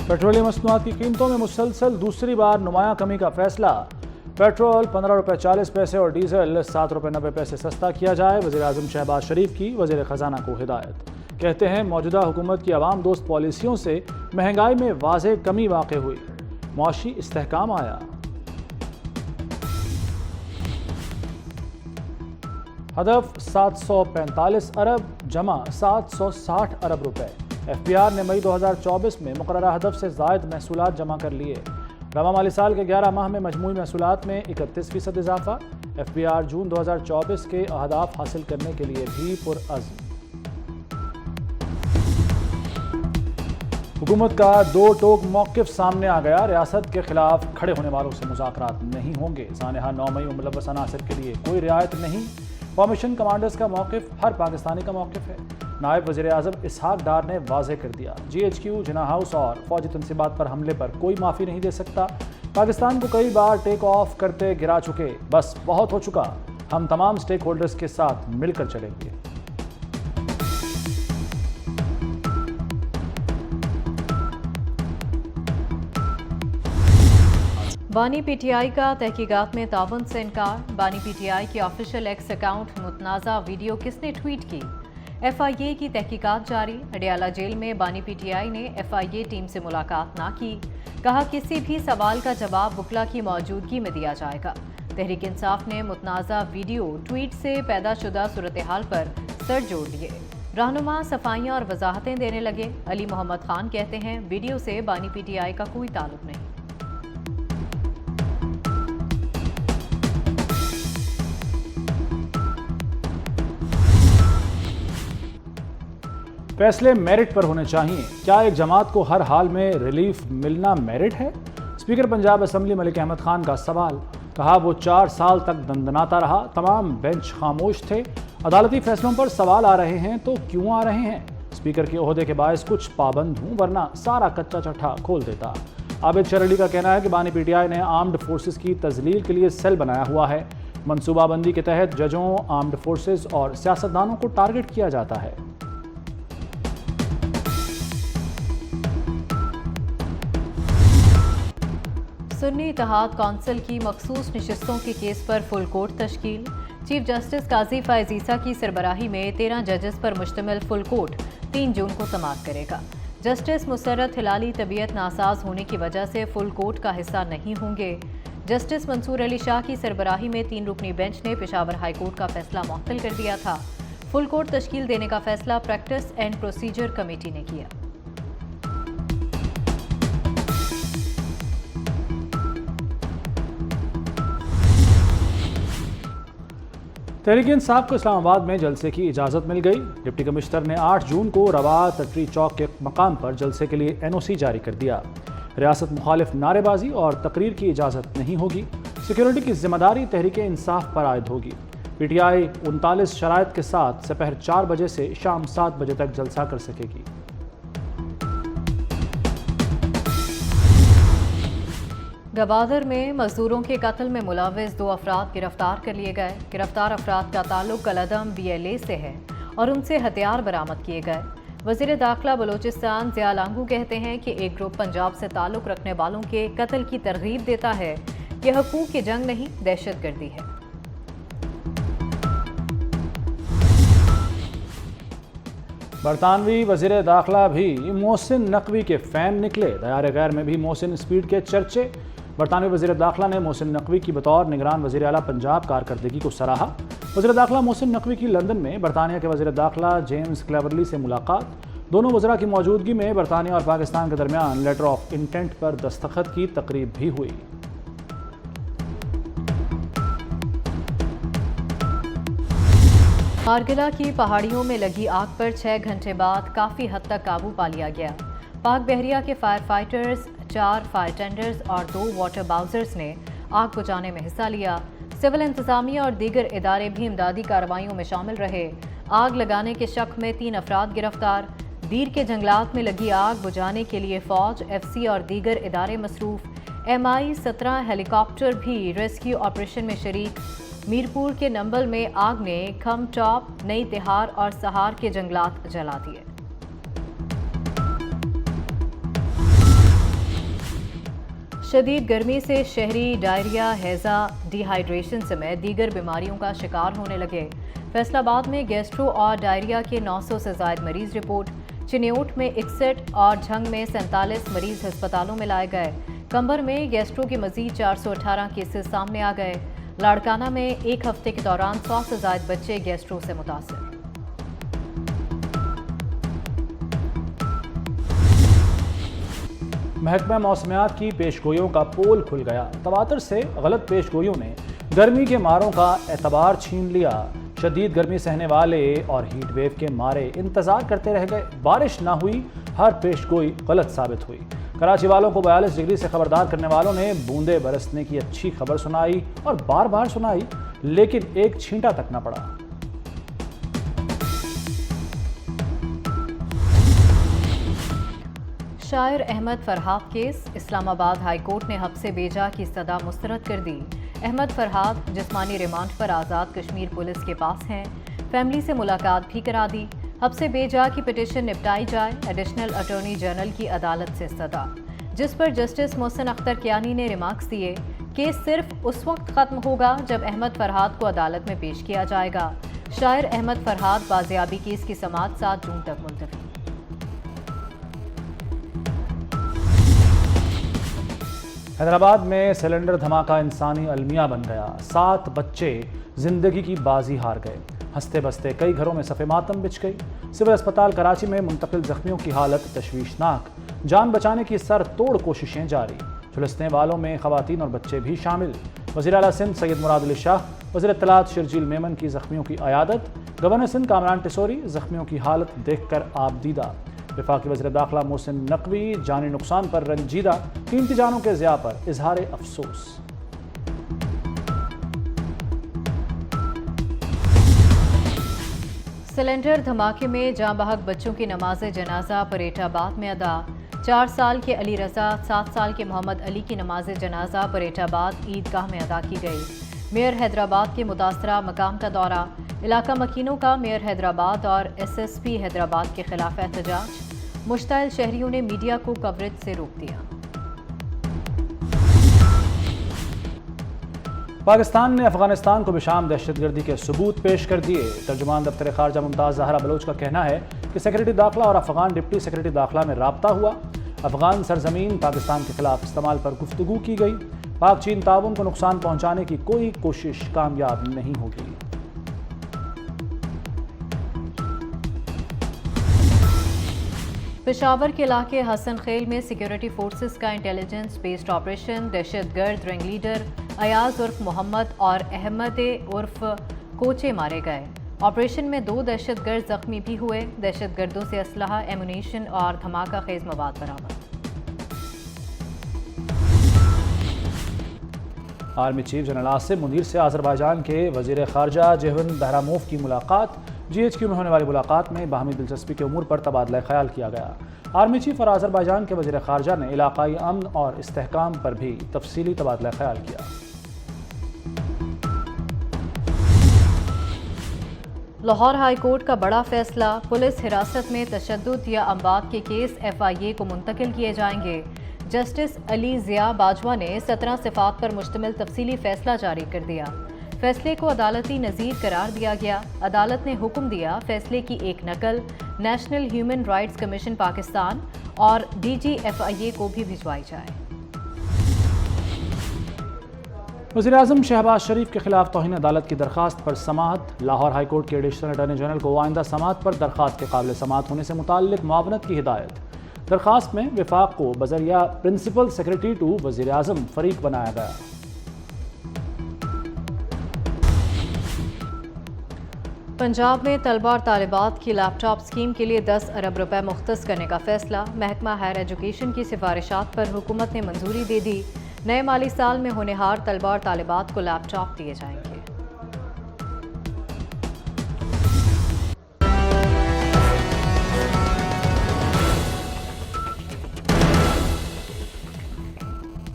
Petroleum मसनूआत की कीमतों में मुसलसल दूसरी बार नुमायां कमी का फैसला। पेट्रोल 15 रुपये 40 पैसे और डीजल 7 रुपये 90 पैसे सस्ता किया जाए। वज़ीर आज़म शहबाज शरीफ की वज़ीर ख़जाना को हिदायत। कहते हैं मौजूदा हुकूमत की आवाम दोस्त पॉलिसियों से महंगाई में वाज़ेह कमी वाक़ हुई, मुआशी इस्तेहकाम आया। हदफ 745 अरब जमा 760 अरब रुपए। FPR ने मई 2024 में मुकर्ररा हदफ से ज़ायद महसूलात जमा कर लिए। रवा माली साल के 11 माह में मजमूई महसूलात में 31% इजाफा। FPR जून 2024 के अहदाफ हासिल करने के लिए भी पुरअज़्म। हुकूमत का दो टोक मौक़िफ़ सामने आ गया। रियासत के खिलाफ खड़े होने वालों से मुज़ाकरात नहीं होंगे। सानहा 9 मई मुलव्वस अनासिर के लिए कोई रियायत नहीं। फॉर्मेशन कमांडर्स का मौक़िफ़ हर पाकिस्तानी का मौक़िफ़ है। नायब वज़ीर आज़म इसहाक डार ने वाज़ेह कर दिया, GHQ, जिना हाउस और फौजी तनसीबात पर हमले पर कोई माफ़ी नहीं दे सकता। पाकिस्तान को कई बार टेक ऑफ करते गिरा चुके, बस बहुत हो चुका। हम तमाम स्टेक होल्डर्स के साथ मिलकर चलेंगे। बानी PTI का तहकीकात में ताउन से इनकार। बानी PTI की ऑफिशियल एक्स अकाउंट मुतनाज़ा वीडियो किसने ट्वीट की? FIA की तहकीकात जारी। अडियाला जेल में बानी PTI ने FIA टीम से मुलाकात ना की। कहा किसी भी सवाल का जवाब वकला की मौजूदगी में दिया जाएगा। तहरीक इंसाफ ने मुतनाज़ा वीडियो ट्वीट से पैदा शुदा सूरत हाल पर सर जोड़ दिए। रहनुमा सफाइयाँ और वजाहतें देने लगे। अली मोहम्मद खान कहते हैं वीडियो से बानी PTI का कोई ताल्लुक नहीं। फैसले मेरिट पर होने चाहिए। क्या एक जमात को हर हाल में रिलीफ मिलना मेरिट है? स्पीकर पंजाब असम्बली मलिक अहमद खान का सवाल। कहा वो 4 साल तक दंदनाता रहा, तमाम बेंच खामोश थे। अदालती फैसलों पर सवाल आ रहे हैं तो क्यों आ रहे हैं? स्पीकर के ओहदे के बायस कुछ पाबंद हूँ, वरना सारा कच्चा चट्ठा खोल देता। आबिद शरली का कहना है कि बानी PTI ने आर्म्ड फोर्सेस की तजलील के लिए सेल बनाया हुआ है। मनसूबाबंदी के तहत जजों, आर्म्ड फोर्सेस और सियासतदानों को टारगेट किया जाता है। सुन्नी इत्तेहाद कौंसिल की मखसूस नशिस्तों के केस पर फुल कोर्ट तश्कील। चीफ जस्टिस काजी फैज़ ईसा की सरबराही में 13 जजेस पर मुश्तमिल फुल कोर्ट 3 जून को समाअत करेगा। जस्टिस मुसर्रत हिलाली तबीयत नासाज होने की वजह से फुल कोर्ट का हिस्सा नहीं होंगे। जस्टिस मंसूर अली शाह की सरबराही में 3 रुकनी बेंच ने पेशावर हाई कोर्ट का फैसला मुअत्तल कर दिया था। फुल कोर्ट तश्कील देने का फैसला प्रैक्टिस एंड प्रोसीजर कमेटी ने किया। तहरीक इंसाफ को इस्लामाबाद में जलसे की इजाज़त मिल गई। डिप्टी कमिश्नर ने 8 जून को रवा टटरी चौक के मकाम पर जलसे के लिए NOC जारी कर दिया। रियासत मुखालिफ नारेबाजी और तकरीर की इजाज़त नहीं होगी। सिक्योरिटी की जिम्मेदारी तहरीक इंसाफ पर आयद होगी। PTI 39 शराइत के साथ दोपहर 4 बजे से शाम 7 बजे तक जलसा कर सकेगी। गवादर में मजदूरों के कत्ल में मुलव्वस 2 अफराद गिरफ्तार कर लिए गए। गिरफ्तार अफराद का ताल्लुक कलअदम BLA से है और उनसे हथियार बरामद किए गए। वज़ीर दाखिला बलोचिस्तान ज़िया लांगू कहते हैं कि एक ग्रुप पंजाब से ताल्लुक रखने वालों के कत्ल की तरगीब देता है। यह हकूक़ की जंग नहीं, दहशतगर्दी है। बरतानवी वज़ीर दाखिला भी मोहसिन नकवी के फ़ैन निकले। दयार गैर में भी मोहसिन स्पीड के चर्चे। बरतानवी वज़ीर दाखिला ने मोहसिन नकवी की बतौर निगरान वज़ीर आला पंजाब कारकर्दगी को सराहा। वज़ीर दाखिला मोहसिन नकवी की लंदन में बरतानिया के वज़ीर दाखिला जेम्स क्लेवरली से मुलाकात। दोनों वज़रा की मौजूदगी में बरतानिया और पाकिस्तान के दरमियान लेटर ऑफ इंटेंट पर दस्तखत की तकरीब भी हुई। कारगिला की पहाड़ियों में लगी आग पर 6 घंटे बाद काफ़ी हद तक काबू पा लिया गया। पाक बहरिया के फायर फाइटर्स, 4 फायर टेंडर्स और 2 वाटर बाउजर्स ने आग बुझाने में हिस्सा लिया। सिविल इंतजामिया और दीगर इदारे भी इमदादी कार्रवाइयों में शामिल रहे। आग लगाने के शक में 3 अफराद गिरफ्तार। दीर के जंगलात में लगी आग बुझाने के लिए फौज, FC और दीगर इदारे मसरूफ। MI-17 हेलीकॉप्टर भी रेस्क्यू ऑपरेशन में शरीक। मीरपुर के नंबल में आग ने खम टॉप, नई तिहार और सहार के जंगलात जला दिए। شدید گرمی سے شہری ڈائریا، ہیضہ، ڈی ہائیڈریشن سمیت دیگر بیماریوں کا شکار ہونے لگے۔ فیصل آباد میں گیسٹرو اور ڈائریا کے 900 سے زائد مریض رپورٹ، چنیوٹ میں 61 اور جھنگ میں 47 مریض ہسپتالوں میں لائے گئے۔ کمبر میں گیسٹرو کے مزید 418 کیسز سامنے آ گئے۔ لاڑکانہ میں ایک ہفتے کے دوران 100 سے زائد بچے گیسٹرو سے متاثر۔ محکمہ موسمیات کی پیشگوئیوں کا پول کھل گیا۔ تواتر سے غلط پیشگوئیوں نے گرمی کے ماروں کا اعتبار چھین لیا۔ شدید گرمی سہنے والے اور ہیٹ ویو کے مارے انتظار کرتے رہ گئے۔ بارش نہ ہوئی، ہر پیشگوئی غلط ثابت ہوئی۔ کراچی والوں کو 42 ڈگری سے خبردار کرنے والوں نے بوندیں برسنے کی اچھی خبر سنائی اور بار بار سنائی، لیکن ایک چھینٹا تک نہ پڑا۔ شاعر احمد فرحاد کیس، اسلام آباد ہائی کورٹ نے حبس بیجا کی سزا مسترد کر دی۔ احمد فرحاد جسمانی ریمانڈ پر آزاد کشمیر پولیس کے پاس ہیں۔ فیملی سے ملاقات بھی کرا دی۔ حبس بیجا کی پٹیشن نپٹائی جائے، ایڈیشنل اٹارنی جنرل کی عدالت سے استدعا، جس پر جسٹس محسن اختر کیانی نے ریمارکس دیے۔ کیس صرف اس وقت ختم ہوگا جب احمد فرحاد کو عدالت میں پیش کیا جائے گا۔ شاعر احمد فرحاد بازیابی کیس کی سماعت 7 جون تک ملتوی۔ حیدرآباد میں سلنڈر دھماکہ انسانی المیہ بن گیا۔ 7 بچے زندگی کی بازی ہار گئے۔ ہنستے بستے کئی گھروں میں صف ماتم بچھ گئی۔ سول اسپتال کراچی میں منتقل زخمیوں کی حالت تشویشناک، جان بچانے کی سر توڑ کوششیں جاری۔ جھلسنے والوں میں خواتین اور بچے بھی شامل۔ وزیر اعلیٰ سندھ سید مراد علی شاہ، وزیر اطلاعات شرجیل میمن کی زخمیوں کی عیادت۔ گورنر سندھ کامران ٹیسوری زخمیوں کی حالت دیکھ کر آپ دیدہ۔ وفاقی وزیر داخلہ محسن نقوی جانی نقصان پر رنجیدہ، قیمتی جانوں کے ضیاع پر اظہار افسوس۔ سلنڈر دھماکے میں جاں بحق بچوں کی نماز جنازہ پریٹ آباد میں ادا۔ 4 سال کے علی رضا، 7 سال کے محمد علی کی نماز جنازہ پریٹ آباد عیدگاہ میں ادا کی گئی۔ میئر حیدرآباد کے متاثرہ مقام کا دورہ، علاقہ مکینوں کا میئر حیدرآباد اور ایس ایس پی حیدرآباد کے خلاف احتجاج۔ مشتعل شہریوں نے میڈیا کو کوریج سے روک دیا۔ پاکستان نے افغانستان کو بشام دہشت گردی کے ثبوت پیش کر دیے۔ ترجمان دفتر خارجہ ممتاز زہرا بلوچ کا کہنا ہے کہ سیکرٹری داخلہ اور افغان ڈپٹی سیکرٹری داخلہ میں رابطہ ہوا۔ افغان سرزمین پاکستان کے خلاف استعمال پر گفتگو کی گئی۔ پاک چین تعاون کو نقصان پہنچانے کی کوئی کوشش کامیاب نہیں ہوگی۔ پشاور کے علاقے حسن خیل میں سیکیورٹی فورسز کا انٹیلیجنس بیسڈ آپریشن، دہشت گرد رنگ لیڈر ایاز عرف محمد اور احمد عرف کوچے مارے گئے۔ آپریشن میں 2 دہشت گرد زخمی بھی ہوئے۔ دہشت گردوں سے اسلحہ، ایمونیشن اور دھماکہ خیز مواد برآمد۔ Army chief general Asim Munir سے آذربائیجان کے وزیر خارجہ جیون بہراموف کی ملاقات۔ جی ایچ کیو میں ہونے والی ملاقات میں باہمی دلچسپی کے امور پر تبادلہ خیال کیا گیا۔ آرمی چیف اور آذربائیجان کے وزیر خارجہ نے علاقائی امن اور استحکام پر بھی تفصیلی تبادلہ خیال کیا۔ لاہور ہائی کورٹ کا بڑا فیصلہ، پولیس حراست میں تشدد یا اموات کے کیس ایف آئی اے کو منتقل کیے جائیں گے۔ جسٹس علی ضیاء باجوہ نے 17 صفات پر مشتمل تفصیلی فیصلہ جاری کر دیا۔ فیصلے کو عدالتی نظیر قرار دیا گیا۔ عدالت نے حکم دیا فیصلے کی ایک نقل national human rights commission Pakistan اور ڈی جی ایف آئی اے کو بھی بھجوائی جائے۔ وزیراعظم شہباز شریف کے خلاف توہین عدالت کی درخواست پر سماعت۔ لاہور ہائی کورٹ کے ایڈیشنل اٹارنی جنرل کو آئندہ سماعت پر درخواست کے قابل سماعت ہونے سے متعلق معاونت کی ہدایت۔ درخواست میں وفاق کو بذریعہ پرنسپل سیکرٹری ٹو وزیراعظم فریق بنایا گیا۔ پنجاب میں طلبہ اور طالبات کی لیپ ٹاپ اسکیم کے لیے 10 ارب روپے مختص کرنے کا فیصلہ۔ محکمہ ہائر ایجوکیشن کی سفارشات پر حکومت نے منظوری دے دی۔ نئے مالی سال میں ہونہار طلبہ اور طالبات کو لیپ ٹاپ دیے جائیں گے۔